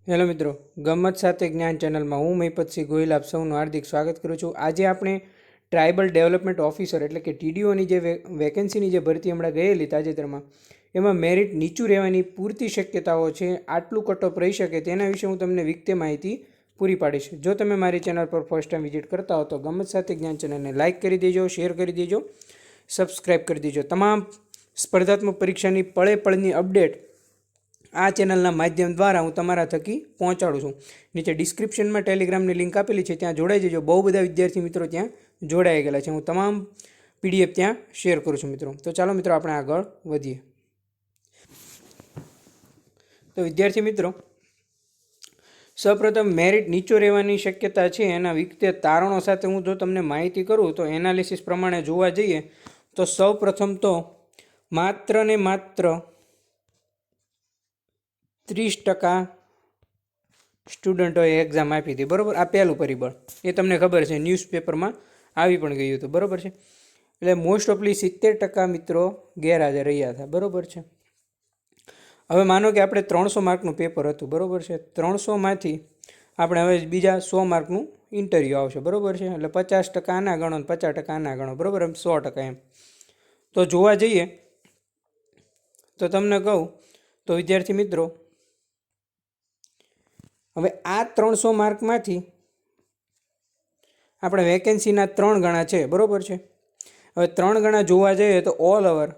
Hello મિત્રો, ગમ્મત સાથે જ્ઞાન ચેનલમાં હું મહિપતસિંહ ગોહિલ આપ સૌનું હાર્દિક સ્વાગત કરું છું. આજે આપણે ટ્રાઇબલ ડેવલપમેન્ટ ઓફિસર એટલે કે ટીડીઓની જે વેકેન્સીની જે ભરતી હમણાં ગયેલી તાજેતરમાં, એમાં મેરિટ નીચું રહેવાની પૂરતી શક્યતાઓ છે. આટલું કટઓફ રહી શકે તેના વિશે હું તમને વિગતે માહિતી પૂરી પાડીશ. જો તમે મારી ચેનલ પર ફર્સ્ટ ટાઈમ વિઝિટ કરતા હો તો ગમ્મત સાથે જ્ઞાન ચેનલને લાઇક કરી દેજો, શેર કરી દેજો, સબસ્ક્રાઈબ કરી દેજો. તમામ સ્પર્ધાત્મક પરીક્ષાની પળે પળની અપડેટ આ ચેનલના માધ્યમ દ્વારા હું તમારા થકી પહોંચાડું છું. નીચે ડિસ્ક્રિપ્શનમાં ટેલિગ્રામની લિંક આપેલી છે, ત્યાં જોડાઈ જજો. બહુ બધા વિદ્યાર્થી મિત્રો ત્યાં જોડાઈ ગયેલા છે. હું તમામ પીડીએફ ત્યાં શેર કરું છું મિત્રો. તો ચાલો મિત્રો આપણે આગળ વધીએ. તો વિદ્યાર્થી મિત્રો, સૌપ્રથમ મેરિટ નીચો રહેવાની શક્યતા છે એના વિગતે તારણો સાથે હું જો તમને માહિતી કરું તો એનાલિસિસ પ્રમાણે જોવા જઈએ તો સૌપ્રથમ તો માત્ર ને માત્ર 30% સ્ટુડન્ટોએ એક્ઝામ આપી હતી. બરાબર, આ પહેલું પરિબળ એ તમને ખબર છે, ન્યૂઝપેપરમાં આવી પણ ગયું હતું. બરાબર છે, એટલે મોસ્ટ ઓફલી 70% મિત્રો ગેરહાજર રહ્યા હતા. બરાબર છે. હવે માનો કે આપણે 300 માર્કનું પેપર હતું. બરાબર છે, 300માંથી આપણે હવે બીજા 100 માર્કનું ઇન્ટરવ્યૂ આવશે. બરાબર છે, એટલે 50% આના ગણો ને 50% આના ગણો. બરાબર, એમ 100% એમ. તો જોવા જઈએ તો તમને કહું તો વિદ્યાર્થી મિત્રો, હવે આ 300 માર્કમાંથી આપણે વેકેન્સીના 3 ગણા છે. બરાબર છે, હવે 3 ગણા જોવા જઈએ તો ઓલ ઓવર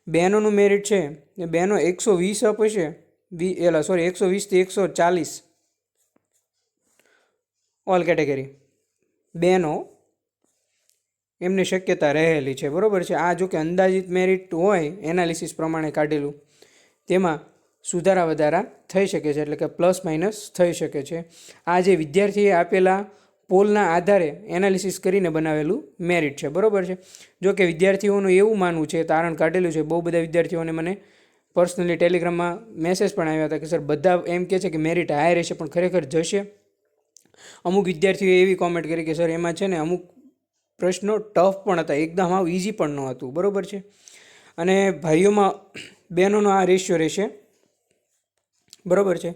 બહેનોનું મેરિટ છે એ બહેનો 120 અપ હશે, 120થી 140 ઓલ કેટેગરી બહેનો એમની શક્યતા રહેલી છે. બરાબર છે, આ જો કે અંદાજિત મેરિટ હોય એનાલિસિસ પ્રમાણે કાઢેલું, તેમાં સુધારા વધારા થઈ શકે છે, એટલે કે પ્લસ માઇનસ થઈ શકે છે. આ જે વિદ્યાર્થીએ આપેલા પોલના આધારે એનાલિસિસ કરીને બનાવેલું મેરિટ છે. બરાબર છે, જો કે વિદ્યાર્થીઓનું એવું માનવું છે, તારણ કાઢેલું છે, બહુ બધા વિદ્યાર્થીઓને મને પર્સનલી ટેલિગ્રામમાં મેસેજ પણ આવ્યા હતા કે સર બધા એમ કહે છે કે મેરિટ હાઈ રહેશે, પણ ખરેખર જશે. અમુક વિદ્યાર્થીઓએ એવી કોમેન્ટ કરી કે સર એમાં છે ને અમુક પ્રશ્નો ટફ પણ હતા, એકદમ આવું ઇઝી પણ ન હતું. બરાબર છે, અને ભાઈઓમાં બહેનોનો આ રેશિયો રહેશે. બરાબર છે,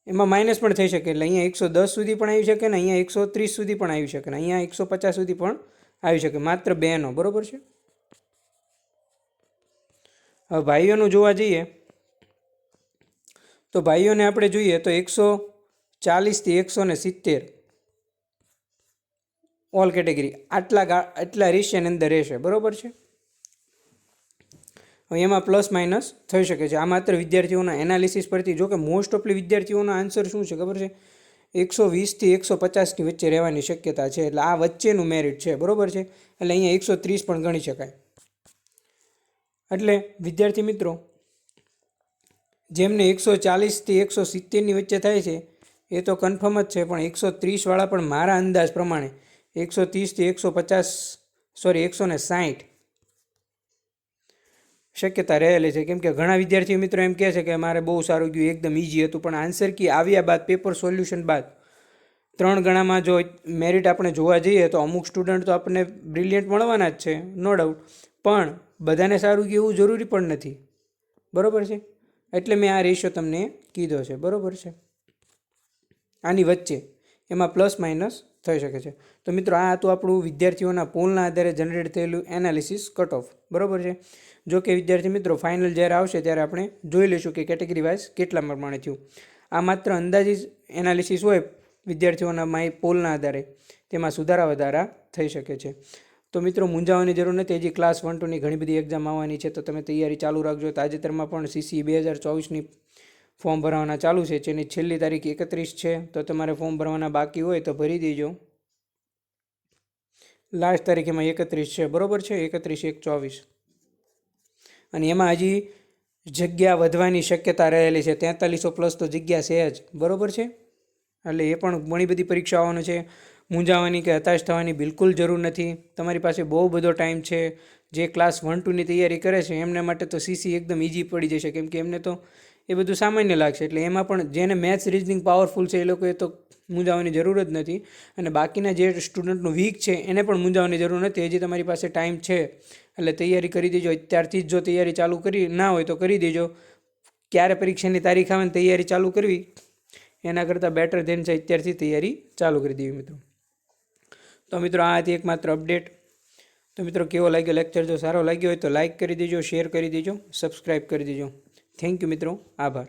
એમાં માઇનસ પણ થઈ શકે, એટલે અહીંયા 110 સુધી પણ આવી શકે ને અહીંયા 130 સુધી પણ આવી શકે ને અહીંયા 150 સુધી પણ આવી શકે, માત્ર બહેનો. બરાબર છે, હવે ભાઈઓનું જોવા જઈએ તો ભાઈઓને આપણે જોઈએ તો 140થી 170 ઓલ કેટેગરી આટલા રેશિયાની અંદર રહેશે. બરાબર છે, હવે એમાં પ્લસ માઇનસ થઈ શકે છે. આ માત્ર વિદ્યાર્થીઓના એનાલિસિસ પરથી, જો કે મોસ્ટ ઓફલી વિદ્યાર્થીઓના આન્સર શું છે ખબર છે, 120થી 150ની વચ્ચે રહેવાની શક્યતા છે, એટલે આ વચ્ચેનું મેરિટ છે. બરાબર છે, એટલે અહીંયા 130 પણ ગણી શકાય. એટલે વિદ્યાર્થી મિત્રો, જેમને 140થી 170ની વચ્ચે થાય છે એ તો કન્ફર્મ જ છે, પણ 130વાળા પણ મારા અંદાજ પ્રમાણે 130થી 160 શક્યતા રહેલી છે. કેમ કે ઘણા વિદ્યાર્થીઓ મિત્રો એમ કહે છે કે મારે બહુ સારું ગયું, એકદમ ઇઝી હતું, પણ આન્સર કી આવ્યા બાદ, પેપર સોલ્યુશન બાદ 3 ગણામાં જો મેરિટ આપણે જોવા જઈએ તો અમુક સ્ટુડન્ટ તો આપણને બ્રિલિયન્ટ મળવાના જ છે, નો ડાઉટ, પણ બધાને સારું ગયું એવું જરૂરી પણ નથી. બરાબર છે, એટલે મેં આ રેશિયો તમને કીધો છે. બરાબર છે, આની વચ્ચે એમાં પ્લસ માઇનસ થઈ શકે છે. તો મિત્રો, આ હતું આપણું વિદ્યાર્થીઓના પોલના આધારે જનરેટ થયેલું એનાલિસિસ કટ ઓફ. બરાબર છે, જો કે વિદ્યાર્થી મિત્રો ફાઇનલ જ્યારે આવશે ત્યારે આપણે જોઈ લઈશું કે કેટેગરી વાઇઝ કેટલા પ્રમાણે થયું. આ માત્ર અંદાજિત એનાલિસિસ હોય વિદ્યાર્થીઓના પોલના આધારે, તેમાં સુધારા વધારા થઈ શકે છે. તો મિત્રો, મૂંઝાવાની જરૂર નથી. હજી ક્લાસ 1, 2ની ઘણી બધી એક્ઝામ આવવાની છે, તો તમે તૈયારી ચાલુ રાખજો. તાજેતરમાં પણ CCE 2024ની ફોર્મ ભરવાના ચાલુ છે, જેની છેલ્લી તારીખ 31 છે. તો તમારે ફોર્મ ભરવાના બાકી હોય તો ભરી દેજો. લાસ્ટ તારીખ એમાં 31 છે. બરાબર છે, 31/1/24, અને એમાં હજી જગ્યા વધવાની શક્યતા રહેલી છે. 4300 પ્લસ તો જગ્યા છે જ. બરાબર છે, એટલે એ પણ ઘણી બધી પરીક્ષા આવવાનું છે. મૂંઝાવાની કે હતાશ થવાની બિલકુલ જરૂર નથી. તમારી પાસે બહુ બધો ટાઈમ છે. જે ક્લાસ 1, 2ની તૈયારી કરે છે એમને માટે તો CC એકદમ ઇઝી પડી જશે, કેમ કે એમને તો એ બધું સામાન્ય લાગશે. એટલે એમાં પણ જેને મેથ્સ રિઝનિંગ પાવરફુલ છે એ લોકોએ તો મૂંઝાવાની જરૂર જ નથી, અને બાકીના જે સ્ટુડન્ટનું વીક છે એને પણ મૂંઝાવાની જરૂર નથી. હજી તમારી પાસે ટાઈમ છે, એટલે તૈયારી કરી દેજો અત્યારથી જ. જો તૈયારી ચાલુ કરી ના હોય તો કરી દેજો. ક્યારે પરીક્ષાની તારીખ આવે ને તૈયારી ચાલુ કરવી એના કરતાં બેટર ધેન છે અત્યારથી તૈયારી ચાલુ કરી દેવી મિત્રો. તો મિત્રો આ હતી એકમાત્ર અપડેટ. તો મિત્રો કેવો લાગ્યો લેક્ચર? જો સારો લાગ્યો હોય તો લાઇક કરી દેજો, શેર કરી દેજો, સબસ્ક્રાઈબ કરી દેજો. થેન્ક યુ મિત્રો, આભાર.